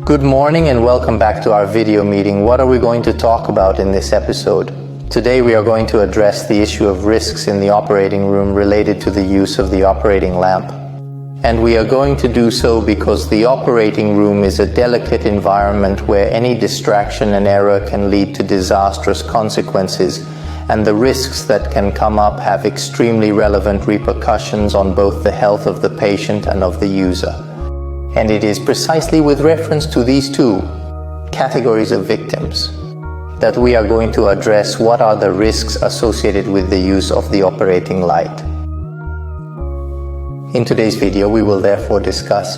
Good morning and welcome back to our video meeting. What are we going to talk about in this episode? Today we are going to address the issue of risks in the operating room related to the use of the operating lamp. And we are going to do so because the operating room is a delicate environment where any distraction and error can lead to disastrous consequences, and the risks that can come up have extremely relevant repercussions on both the health of the patient and of the user. And it is precisely with reference to these two categories of victims that we are going to address what are the risks associated with the use of the operating light. In today's video, we will therefore discuss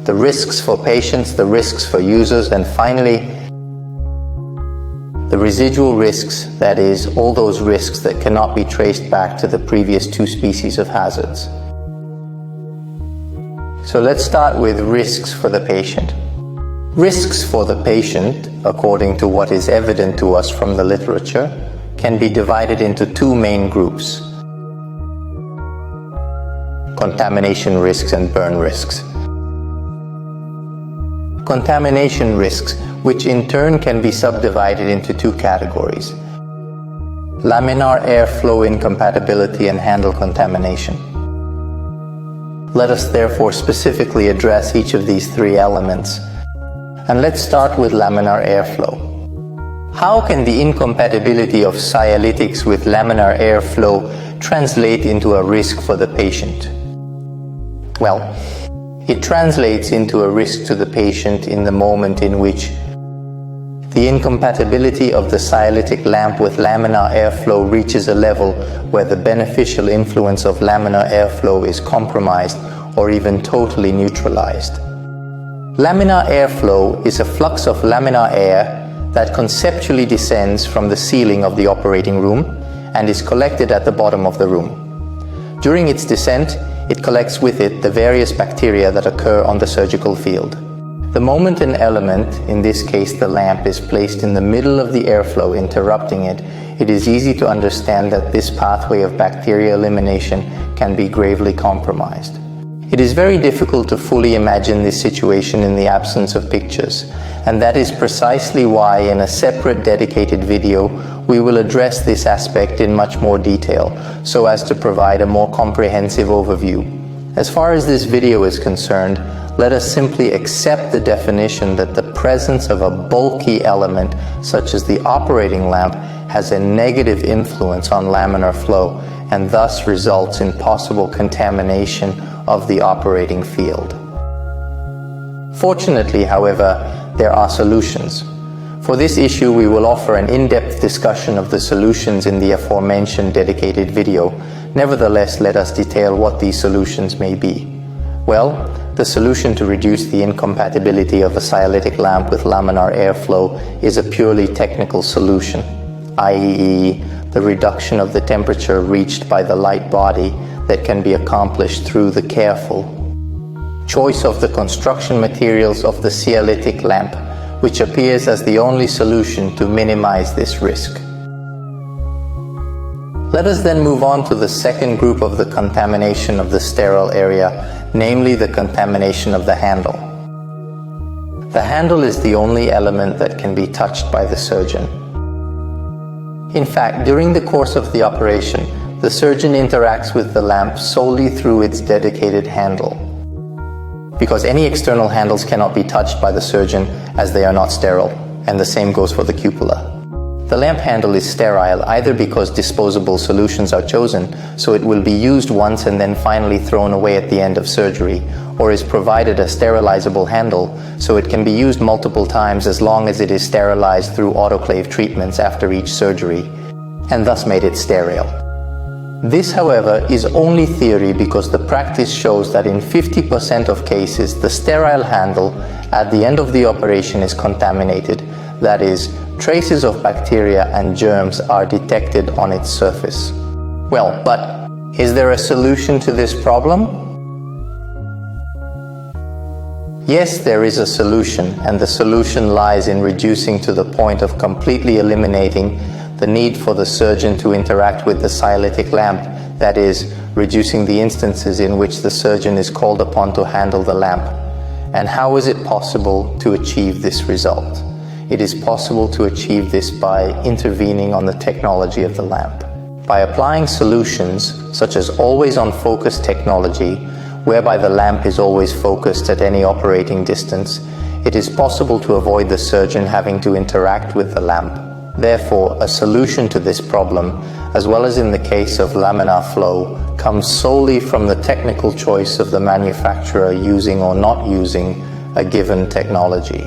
the risks for patients, the risks for users, and finally, the residual risks, that is, all those risks that cannot be traced back to the previous two species of hazards. So let's start with risks for the patient. Risks for the patient, according to what is evident to us from the literature, can be divided into two main groups: contamination risks and burn risks. Contamination risks, which in turn can be subdivided into two categories: laminar airflow incompatibility and handle contamination. Let us therefore specifically address each of these three elements. And let's start with laminar airflow. How can the incompatibility of scialytics with laminar airflow translate into a risk for the patient? Well, it translates into a risk to the patient in the moment in which the incompatibility of the scialytic lamp with laminar airflow reaches a level where the beneficial influence of laminar airflow is compromised or even totally neutralized. Laminar airflow is a flux of laminar air that conceptually descends from the ceiling of the operating room and is collected at the bottom of the room. During its descent, it collects with it the various bacteria that occur on the surgical field. The moment an element, in this case the lamp, is placed in the middle of the airflow interrupting it, it is easy to understand that this pathway of bacteria elimination can be gravely compromised. It is very difficult to fully imagine this situation in the absence of pictures, and that is precisely why in a separate dedicated video we will address this aspect in much more detail, so as to provide a more comprehensive overview. As far as this video is concerned, let us simply accept the definition that the presence of a bulky element, such as the operating lamp, has a negative influence on laminar flow and thus results in possible contamination of the operating field. Fortunately, however, there are solutions. For this issue, we will offer an in-depth discussion of the solutions in the aforementioned dedicated video. Nevertheless, let us detail what these solutions may be. Well, the solution to reduce the incompatibility of a scialytic lamp with laminar airflow is a purely technical solution, i.e., the reduction of the temperature reached by the light body that can be accomplished through the careful choice of the construction materials of the scialytic lamp, which appears as the only solution to minimize this risk. Let us then move on to the second group of the contamination of the sterile area, namely the contamination of the handle. The handle is the only element that can be touched by the surgeon. In fact, during the course of the operation, the surgeon interacts with the lamp solely through its dedicated handle, because any external handles cannot be touched by the surgeon as they are not sterile, and the same goes for the cupola. The lamp handle is sterile either because disposable solutions are chosen, so it will be used once and then finally thrown away at the end of surgery, or is provided a sterilizable handle, so it can be used multiple times as long as it is sterilized through autoclave treatments after each surgery, and thus made it sterile. This, however, is only theory because the practice shows that in 50% of cases, the sterile handle at the end of the operation is contaminated, that is, traces of bacteria and germs are detected on its surface. Well, but is there a solution to this problem? Yes, there is a solution, and the solution lies in reducing to the point of completely eliminating the need for the surgeon to interact with the scialytic lamp, that is, reducing the instances in which the surgeon is called upon to handle the lamp. And how is it possible to achieve this result? It is possible to achieve this by intervening on the technology of the lamp. By applying solutions such as always-on focus technology, whereby the lamp is always focused at any operating distance, it is possible to avoid the surgeon having to interact with the lamp. Therefore, a solution to this problem, as well as in the case of laminar flow, comes solely from the technical choice of the manufacturer using or not using a given technology.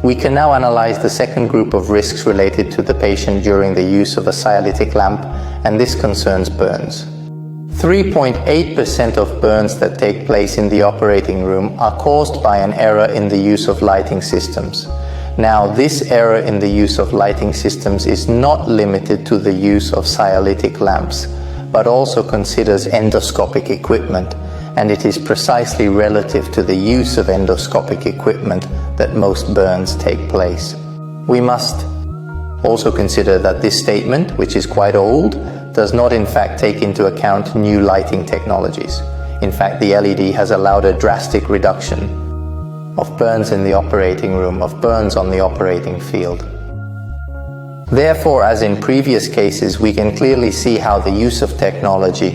We can now analyze the second group of risks related to the patient during the use of a scialytic lamp, and this concerns burns. 3.8% of burns that take place in the operating room are caused by an error in the use of lighting systems. Now, this error in the use of lighting systems is not limited to the use of scialytic lamps, but also considers endoscopic equipment, and it is precisely relative to the use of endoscopic equipment that most burns take place. We must also consider that this statement, which is quite old, does not in fact take into account new lighting technologies. In fact, the LED has allowed a drastic reduction of burns in the operating room, of burns on the operating field. Therefore, as in previous cases, we can clearly see how the use of technology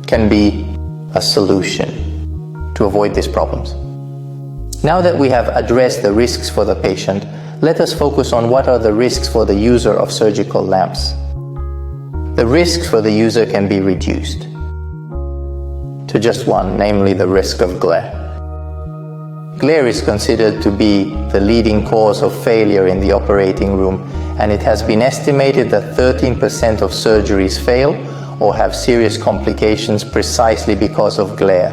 can be a solution to avoid these problems. Now that we have addressed the risks for the patient, let us focus on what are the risks for the user of surgical lamps. The risks for the user can be reduced to just one, namely the risk of glare. Glare is considered to be the leading cause of failure in the operating room, and it has been estimated that 13% of surgeries fail or have serious complications precisely because of glare.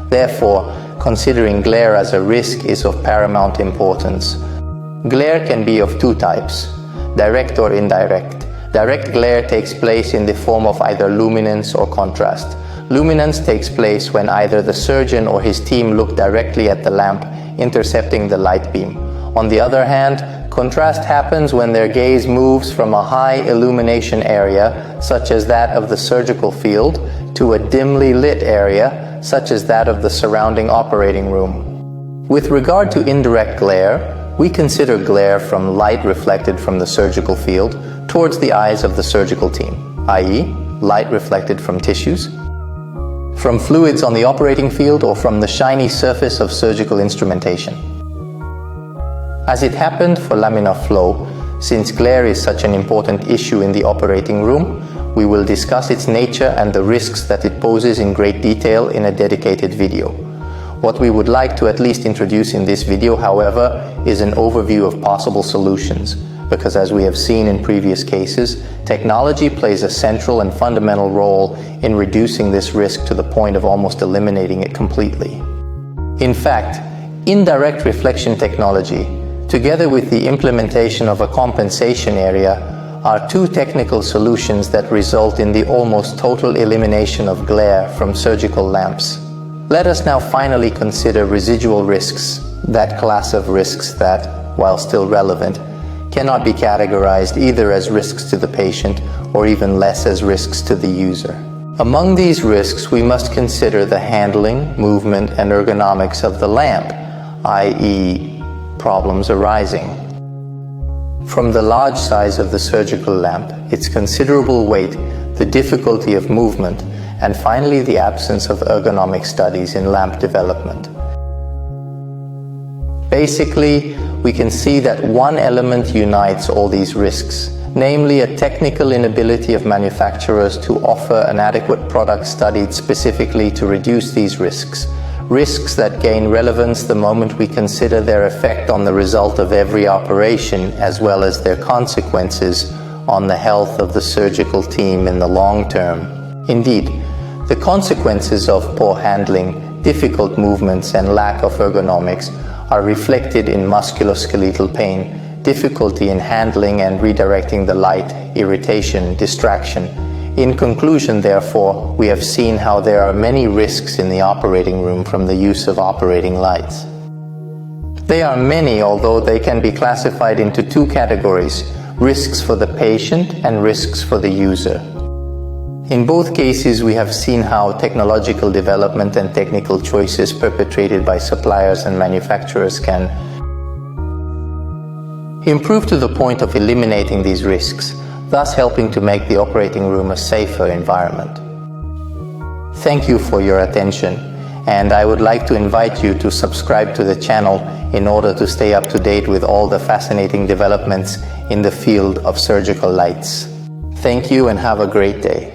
Therefore, considering glare as a risk is of paramount importance. Glare can be of two types, direct or indirect. Direct glare takes place in the form of either luminance or contrast. Luminance takes place when either the surgeon or his team look directly at the lamp, intercepting the light beam. On the other hand, contrast happens when their gaze moves from a high illumination area, such as that of the surgical field, to a dimly lit area, such as that of the surrounding operating room. With regard to indirect glare, we consider glare from light reflected from the surgical field towards the eyes of the surgical team, i.e., light reflected from tissues, from fluids on the operating field, or from the shiny surface of surgical instrumentation. As it happened for laminar flow, since glare is such an important issue in the operating room, we will discuss its nature and the risks that it poses in great detail in a dedicated video. What we would like to at least introduce in this video, however, is an overview of possible solutions, because as we have seen in previous cases, technology plays a central and fundamental role in reducing this risk to the point of almost eliminating it completely. In fact, indirect reflection technology, together with the implementation of a compensation area, are two technical solutions that result in the almost total elimination of glare from surgical lamps. Let us now finally consider residual risks, that class of risks that, while still relevant, cannot be categorized either as risks to the patient or even less as risks to the user. Among these risks, we must consider the handling, movement, and ergonomics of the lamp, i.e., problems arising from the large size of the surgical lamp, its considerable weight, the difficulty of movement, and finally the absence of ergonomic studies in lamp development. Basically, we can see that one element unites all these risks, namely a technical inability of manufacturers to offer an adequate product studied specifically to reduce these risks. Risks that gain relevance the moment we consider their effect on the result of every operation, as well as their consequences on the health of the surgical team in the long term. Indeed, the consequences of poor handling, difficult movements, and lack of ergonomics are reflected in musculoskeletal pain, difficulty in handling and redirecting the light, irritation, distraction. In conclusion, therefore, we have seen how there are many risks in the operating room from the use of operating lights. They are many, although they can be classified into two categories: risks for the patient and risks for the user. In both cases, we have seen how technological development and technical choices perpetrated by suppliers and manufacturers can improve to the point of eliminating these risks, thus helping to make the operating room a safer environment. Thank you for your attention, and I would like to invite you to subscribe to the channel in order to stay up to date with all the fascinating developments in the field of surgical lights. Thank you and have a great day.